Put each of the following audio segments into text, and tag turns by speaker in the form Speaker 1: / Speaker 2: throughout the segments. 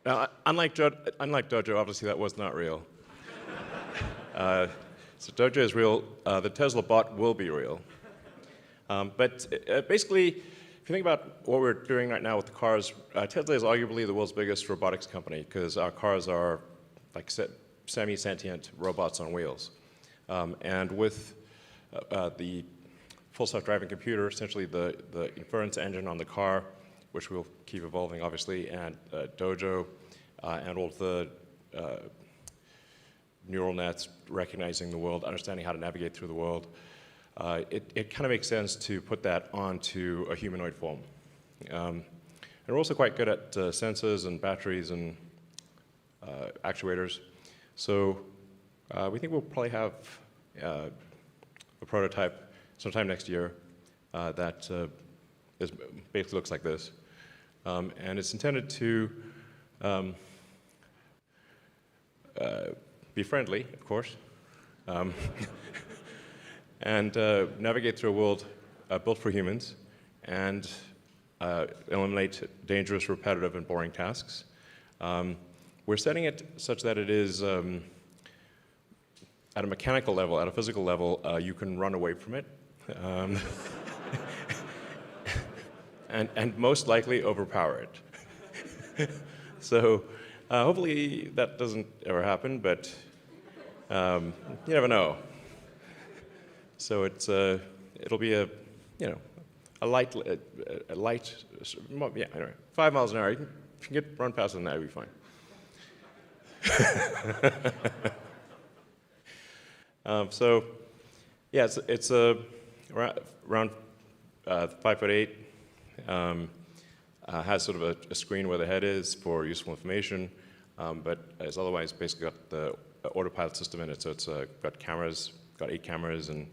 Speaker 1: Now, unlike Dojo, obviously that was not real. So Dojo is real. The Tesla bot will be real. But basically, if you think about what we're doing right now with the cars, Tesla is arguably the world's biggest robotics company because our cars are like semi-sentient robots on wheels. And with the full self-driving computer, essentially the inference engine on the car, which will keep evolving, obviously, and Dojo, and all of the neural nets recognizing the world, understanding how to navigate through the world, it kind of makes sense to put that onto a humanoid form. And we're also quite good at sensors and batteries and actuators. So we think we'll probably have a prototype sometime next year that basically looks like this. And it's intended to be friendly, of course, and navigate through a world built for humans and eliminate dangerous, repetitive, and boring tasks. We're setting it such that it is, at a mechanical level, at a physical level, you can run away from it. And most likely overpower it. So hopefully that doesn't ever happen, but you never know. So it'll be a light, yeah, anyway, 5 miles an hour. If you can run faster than that, you'll be fine. So yeah, it's around 5'8". Has sort of a screen where the head is for useful information, but it's otherwise basically got the autopilot system in it. So it's got cameras, got 8 cameras, and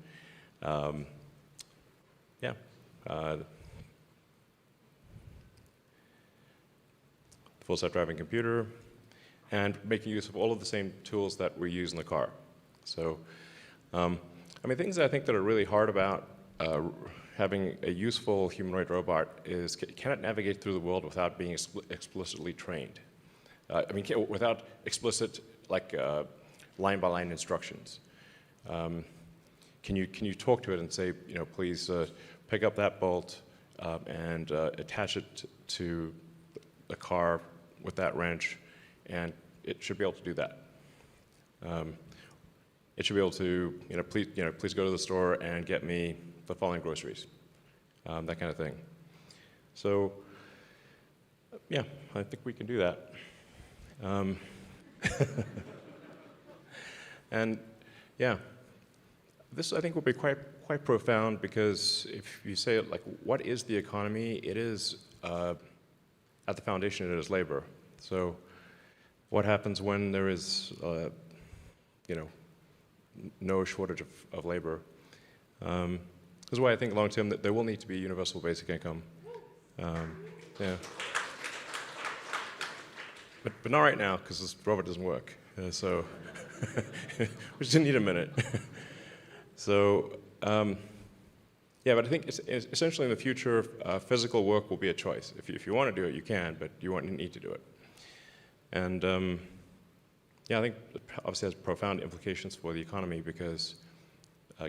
Speaker 1: yeah. Full self-driving computer, and making use of all of the same tools that we use in the car. So, I mean, things that I think that are really hard about having a useful humanoid robot is, can it navigate through the world without being explicitly trained? I mean, without explicit, like, line-by-line instructions. Can you talk to it and say, please pick up that bolt and attach it to the car with that wrench, and it should be able to do that. It should be able to, please go to the store and get me the following groceries, that kind of thing. So, yeah, I think we can do that. And yeah, this I think will be quite profound, because if you say it like, what is the economy? It is, at the foundation, it is labor. So what happens when there is, no shortage of labor? This is why I think long term that there will need to be universal basic income. Yeah. But not right now, because this robot doesn't work. So we just need a minute. So yeah, but I think essentially in the future, physical work will be a choice. If you want to do it, you can, but you won't need to do it. And yeah, I think it obviously has profound implications for the economy, because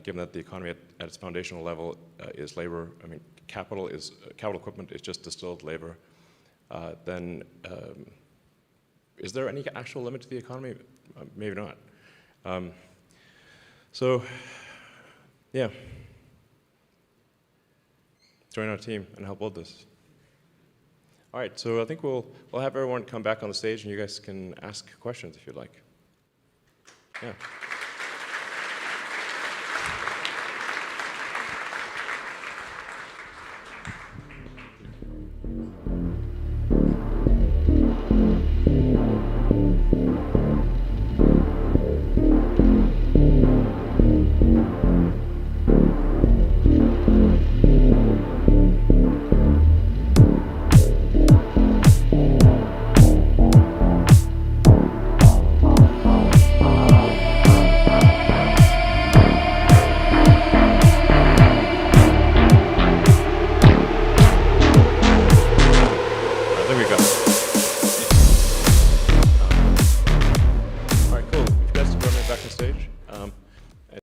Speaker 1: given that the economy at its foundational level is labor, I mean, capital equipment is just distilled labor, then is there any actual limit to the economy? Maybe not. So, yeah. Join our team and help build this. All right, so I think we'll have everyone come back on the stage, and you guys can ask questions if you'd like. Yeah.